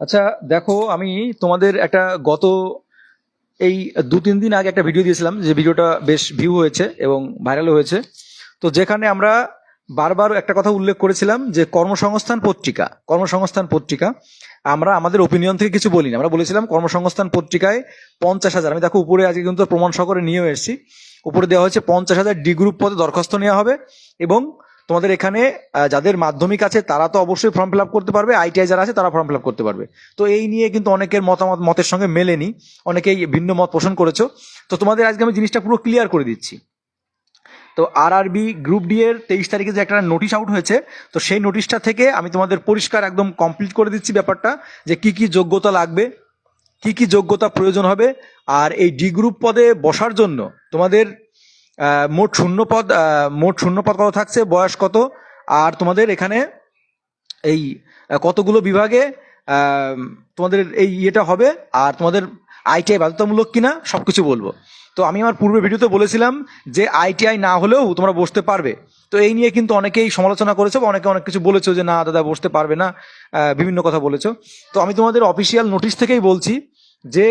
আচ্ছা, দেখো আমি তোমাদের একটা গত এই 2-3 দিন আগে একটা ভিডিও দিয়েছিলাম, যে ভিডিওটা বেশ ভিউ হয়েছে এবং ভাইরাল হয়েছে। তো যেখানে আমরা বারবার একটা কথা উল্লেখ করেছিলাম যে কর্মসংস্থান পত্রিকা আমরা আমাদের ওপিনিয়ন থেকে কিছু বলিনি। আমরা বলেছিলাম কর্মসংস্থান পত্রিকায় 50,000, আমি দেখো উপরে আজকে কিন্তু প্রমাণ সহকারে নিয়েও এসেছি, উপরে দেওয়া হয়েছে 50,000 ডি গ্রুপ পদে দরখাস্ত নেওয়া হবে। এবং তোমাদের এখানে যাদের মাধ্যমিক আছে তারা তো অবশ্যই ফর্ম ফিল আপ করতে পারবে, আইটিআই যারা আছে তারা ফর্ম ফিল আপ করতে পারবে। তো এই নিয়ে কিন্তু অনেকের মতের সঙ্গে মেলেনি, অনেকেই ভিন্ন মত পোষণ করেছো। তো তোমাদের আজকে আমি জিনিসটা পুরো ক্লিয়ার করে দিচ্ছি। তো আরআরবি গ্রুপ ডি এর 23 তারিখে যে একটা নোটিশ আউট হয়েছে, তো সেই নোটিশটা থেকে আমি তোমাদের পরিষ্কার একদম কমপ্লিট করে দিচ্ছি ব্যাপারটা, যে কি কি যোগ্যতা লাগবে, কি কি যোগ্যতা প্রয়োজন হবে। আর এই ডি গ্রুপ পদে বসার জন্য তোমাদের মোট শূন্য পদ কত থাকছে, বয়স কত, আর তোমাদের এখানে এই কতগুলো বিভাগে তোমাদের এই ইয়েটা হবে, আর তোমাদের আইটিআই বাধ্যতামূলক কিনা সবকিছু বলবো। তো আমি আমার পূর্বে ভিডিওতে বলেছিলাম যে আইটিআই না হলেও তোমরা বসতে পারবে। তো এই নিয়ে কিন্তু অনেকেই সমালোচনা করেছো, বা অনেকে অনেক কিছু বলেছো যে না দাদা বসতে পারবে না, বিভিন্ন কথা বলেছো। তো আমি তোমাদের অফিসিয়াল নোটিশ থেকেই বলছি যে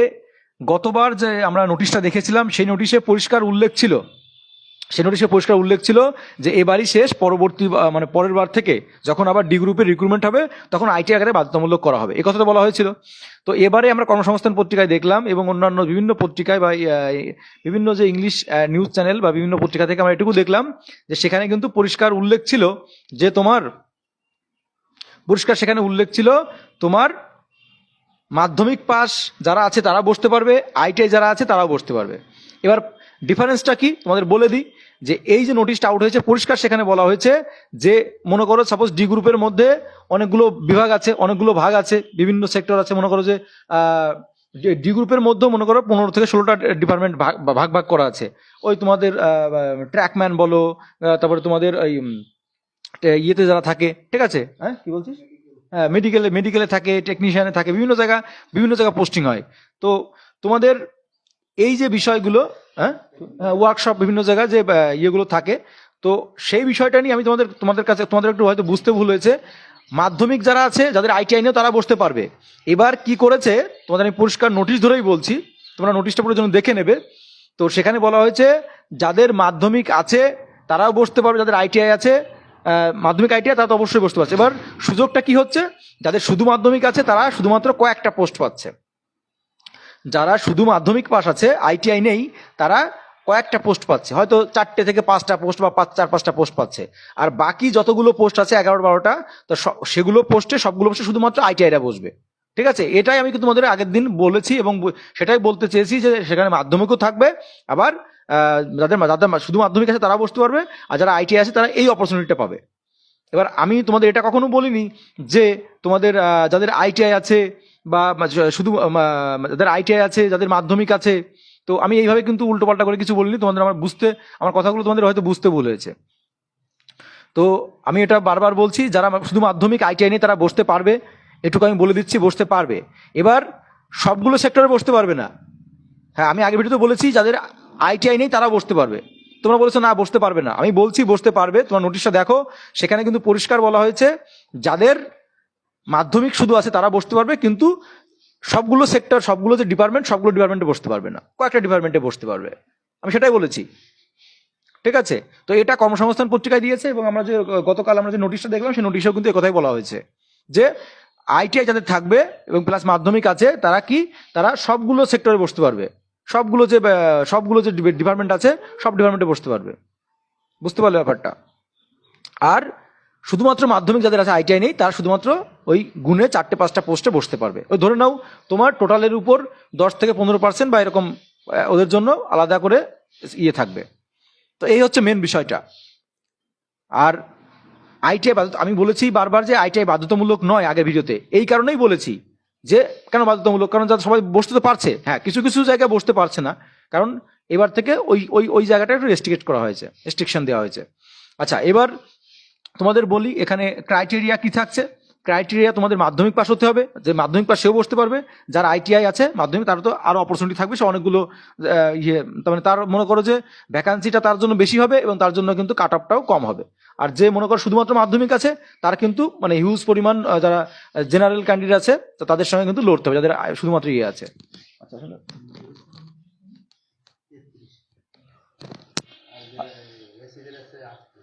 গতবার যে আমরা নোটিশটা দেখেছিলাম সেই নোটিশে পরিষ্কার উল্লেখ ছিল, যে এবারই শেষ, পরবর্তী মানে পরের বার থেকে যখন আবার ডি গ্রুপের রিক্রুটমেন্ট হবে তখন আইটি আকারে বাধ্যতামূলক করা হবে, এই কথাটা বলা হয়েছিল। তো এবারে আমরা কর্মসংস্থান পত্রিকায় দেখলাম এবং অন্যান্য বিভিন্ন পত্রিকায় বা বিভিন্ন যে ইংলিশ নিউজ চ্যানেল বা বিভিন্ন পত্রিকা থেকে আমরা এটুকু দেখলাম যে সেখানে কিন্তু পরিষ্কার উল্লেখ ছিল যে তোমার মাধ্যমিক পাস যারা আছে তারা বসতে পারবে, আইটিআই যারা আছে তারাও বসতে পারবে। এবার ডিফারেন্সটা কি তোমাদের বলে দিই, যে এই যে নোটিশটা আউট হয়েছে পরিষ্কার সেখানে বলা হয়েছে যে মনে করো সাপোজ ডি গ্রুপের মধ্যে অনেকগুলো বিভাগ আছে, অনেকগুলো ভাগ আছে, বিভিন্ন সেক্টর আছে, মনে করো যে ডি গ্রুপের মধ্যে মনে করো 15 থেকে 16টা ডিপার্টমেন্ট ভাগ ভাগ করা আছে। ওই তোমাদের ট্র্যাকম্যান বলো, তারপরে তোমাদের ওই ইয়েতে যারা থাকে, ঠিক আছে, হ্যাঁ কি বলছিস, হ্যাঁ মেডিকেলে থাকে, টেকনিশিয়ানে থাকে, বিভিন্ন জায়গায় পোস্টিং হয়। তো তোমাদের এই যে বিষয়গুলো, হ্যাঁ ওয়ার্কশপ বিভিন্ন জায়গায় যে ইয়েগুলো থাকে, তো সেই বিষয়টা নিয়ে আমি তোমাদের একটু হয়তো বুঝতে ভুল হয়েছে। মাধ্যমিক যারা আছে যাদের আইটিআই নিয়েও তারা বসতে পারবে। এবার কি করেছে তোমাদের আমি পরিষ্কার নোটিশ ধরেই বলছি, তোমরা নোটিশটা পুরো জন্য দেখে নেবে। তো সেখানে বলা হয়েছে যাদের মাধ্যমিক আছে তারাও বসতে পারবে, যাদের আইটিআই আছে মাধ্যমিক আইটিআই তারা তো অবশ্যই বসতে পারছে। এবার সুযোগটা কি হচ্ছে, যাদের শুধু মাধ্যমিক আছে তারা শুধুমাত্র কয়েকটা পোস্ট পাচ্ছে, যারা শুধু মাধ্যমিক পাস আছে আইটিআই নেই তারা কয়েকটা পোস্ট পাচ্ছে, হয়তো 4টে থেকে 5টা পোস্ট বা 4-5টা পোস্ট পাচ্ছে। আর বাকি যতগুলো পোস্ট আছে 11-12টা, তো সেগুলো সবগুলো পোস্টে শুধুমাত্র আইটিআইরা বসবে। ঠিক আছে, এটাই আমি কিন্তু তোমাদের আগের দিন বলেছি এবং সেটাই বলতে চেয়েছি যে সেখানে মাধ্যমিকও থাকবে, আবার যাদের যাদের শুধু মাধ্যমিক আছে তারা বসতে পারবে, আর যারা আইটিআই আছে তারা এই অপরচুনিটিটা পাবে। এবার আমি তোমাদের এটা কখনো বলিনি যে তোমাদের যাদের আইটিআই আছে বা শুধু যাদের আইটিআই আছে, যাদের মাধ্যমিক আছে, তো আমি এইভাবে কিন্তু উল্টোপাল্টা করে কিছু বলিনি। তোমাদের আমার কথাগুলো তোমাদের হয়তো বুঝতে ভুল হয়েছে। তো আমি এটা বারবার বলছি, যারা শুধু মাধ্যমিক আইটিআই নিয়ে তারা বসতে পারবে, এটুকু আমি বলে দিচ্ছি, বসতে পারবে। এবার সবগুলো সেক্টরে বসতে পারবে না। হ্যাঁ, আমি আগে ভিডিওতে বলেছি যাদের আইটিআই নেই তারা বসতে পারবে। তোমরা বলেছো না বসতে পারবে না, আমি বলছি বসতে পারবে। তোমার নোটিশটা দেখো, সেখানে কিন্তু পরিষ্কার বলা হয়েছে যাদের মাধ্যমিক শুধু আছে তারা বসতে পারবে, কিন্তু সবগুলো সেক্টর, সবগুলো যে ডিপার্টমেন্ট, সবগুলো ডিপার্টমেন্টে বসতে পারবে না, কয়েকটা ডিপার্টমেন্টে বসতে পারবে। আমি সেটাই বলেছি, ঠিক আছে। তো এটা কর্মসংস্থান পত্রিকায় দিয়েছে এবং গতকাল আমরা যে নোটিশটা দেখলাম সেই নোটিশেও কিন্তু একথাই বলা হয়েছে যে আইটিআই যাদের থাকবে এবং প্লাস মাধ্যমিক আছে তারা সবগুলো সেক্টরে বসতে পারবে, সবগুলো যে ডিপার্টমেন্ট আছে সব ডিপার্টমেন্টে বসতে পারবে। বুঝতে পারলে ব্যাপারটা? আর শুধুমাত্র মাধ্যমিক যাদের আছে আইটিআই নেই তারা শুধুমাত্র ওই গুণে 4-5টা পোস্টে বসতে পারবে। ওই ধরে নাও তোমার টোটালের উপর 10 থেকে 15% বা এরকম ওদের জন্য আলাদা করে ইয়ে থাকবে। তো এই হচ্ছে মেন বিষয়টা। আর আইটিআই আমি বলেছি বারবার যে আইটিআই বাধ্যতামূলক নয়, আগের ভিডিওতে এই কারণেই বলেছি যে কেন বাধ্যতামূলক, কারণ যারা সবাই বসতে তো পারছে, হ্যাঁ কিছু কিছু জায়গায় বসতে পারছে না, কারণ এবার থেকে ওই জায়গাটা একটু রেস্ট্রিক্ট করা হয়েছে, রেস্ট্রিকশন দেওয়া হয়েছে। আচ্ছা, এবার তোমাদের বলি এখানে ক্রাইটেরিয়া কি থাকছে। ক্রাইটেরিয়া তোমাদের মাধ্যমিক পাস হতে হবে, যে মাধ্যমিক পাস সেও বসতে পারবে, যার আইটিআই আছে মাধ্যমিক তার তো আরো অপরচুনিটি থাকবে, সে অনেকগুলো তার মানে তার মনে করো যে ভ্যাকান্সিটা তার জন্য বেশি হবে এবং তার জন্য কিন্তু কাট অফটাও কম হবে। আর যে মনে করো শুধুমাত্র মাধ্যমিক আছে তার কিন্তু মানে হিউজ পরিমাণ যারা জেনারেল ক্যান্ডিডেট আছে তো তাদের সঙ্গে কিন্তু লড়তে হবে, যাদের শুধুমাত্র আছে।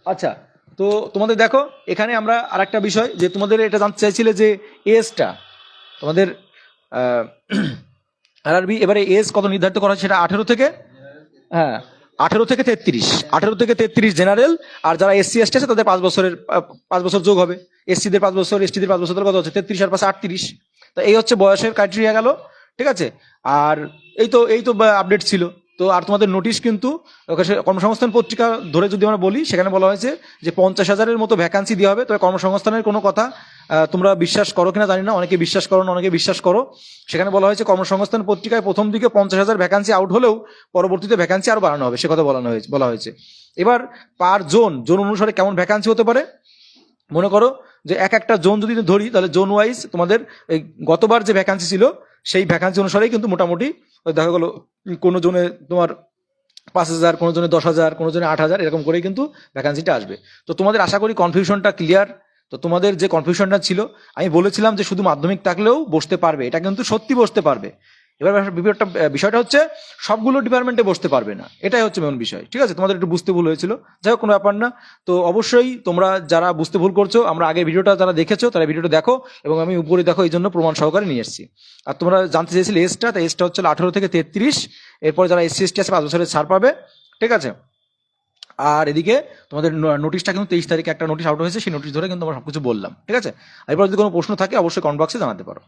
আচ্ছা, তো তোমাদের দেখো এখানে আমরা আরেকটা বিষয় যে তোমাদের এটা জানতে চাইছিলে যে এজটা তোমাদের আরআরবি এবারে এজ কত নির্ধারিত করা হয়েছে, সেটা 18 থেকে, হ্যাঁ 18 থেকে 33, 18 থেকে 33 জেনারেল, আর যারা এসসি এসটি আছে তাদের 5 বছর যোগ হবে, এসসিদের 5 বছর, এসটিদের 5 বছর, কত হচ্ছে 33 আর 5 38। তো এই হচ্ছে বয়সের ক্রাইটেরিয়া গেল, ঠিক আছে। আর এই তো আপডেট ছিল। তো আর তোমাদের নোটিশ কিন্তু কর্মসংস্থান পত্রিকা ধরে যদি আমরা বলি, সেখানে বলা হয়েছে যে 50,000-এর মতো ভ্যাকান্সি দেওয়া হবে। তবে কর্মসংস্থানের কোনো কথা তোমরা বিশ্বাস করো কিনা জানি না, অনেকে বিশ্বাস করো না, অনেকে বিশ্বাস করো। সেখানে বলা হয়েছে কর্মসংস্থান পত্রিকায় প্রথম দিকে 50,000 ভ্যাকান্সি আউট হলেও পরবর্তীতে ভ্যাকান্সি আরো বাড়ানো হবে, সে কথা বলা হয়েছে। এবার পার জোন অনুসারে কেমন ভ্যাকান্সি হতে পারে, মনে করো যে একটা জোন যদি ধরি তাহলে জোন ওয়াইজ তোমাদের এই গতবার যে ভ্যাকান্সি ছিল সেই ভ্যাকান্সি অনুসারেই কিন্তু মোটামুটি দেখা গেলো কোনো জোনে তোমার 5,000, কোনো জনে 10,000, কোনো জনে 8,000, এরকম করেই কিন্তু ভ্যাকান্সিটা আসবে। তো তোমাদের আশা করি কনফিউশনটা ক্লিয়ার। তো তোমাদের যে কনফিউশনটা ছিল, আমি বলেছিলাম যে শুধু মাধ্যমিক থাকলেও বসতে পারবে, এটা কিন্তু সত্যি বসতে পারবে। এবার বিষয়টা হচ্ছে সবগুলো ডিপার্টমেন্টে বসতে পারবে না, এটাই হচ্ছে মেন বিষয়, ঠিক আছে। তোমাদের একটু বুঝতে ভুল হয়েছিল, যাই হোক কোনো ব্যাপার না। তো অবশ্যই তোমরা যারা বুঝতে ভুল করছো, আমরা আগের ভিডিওটা যারা দেখেছো তারা ভিডিওটা দেখো, এবং আমি উপরে দেখো এই জন্য প্রমাণ সহকারে নিয়ে এসেছি। আর তোমরা জানতে চেয়েছিলে এজটা, তাই এজটা হচ্ছে 18 থেকে 33। এরপর যারা এসসি এসটি আছে 5 বছরের ছাড় পাবে, ঠিক আছে। আর এদিকে তোমাদের নোটিশটা কিন্তু 23 তারিখে একটা নোটিশ আউট হয়েছে, সেই নোটিশ ধরে কিন্তু আমরা সবকিছু বললাম, ঠিক আছে। এরপর যদি কোনো প্রশ্ন থাকে অবশ্যই কমেন্ট বক্সে জানাতে পারো।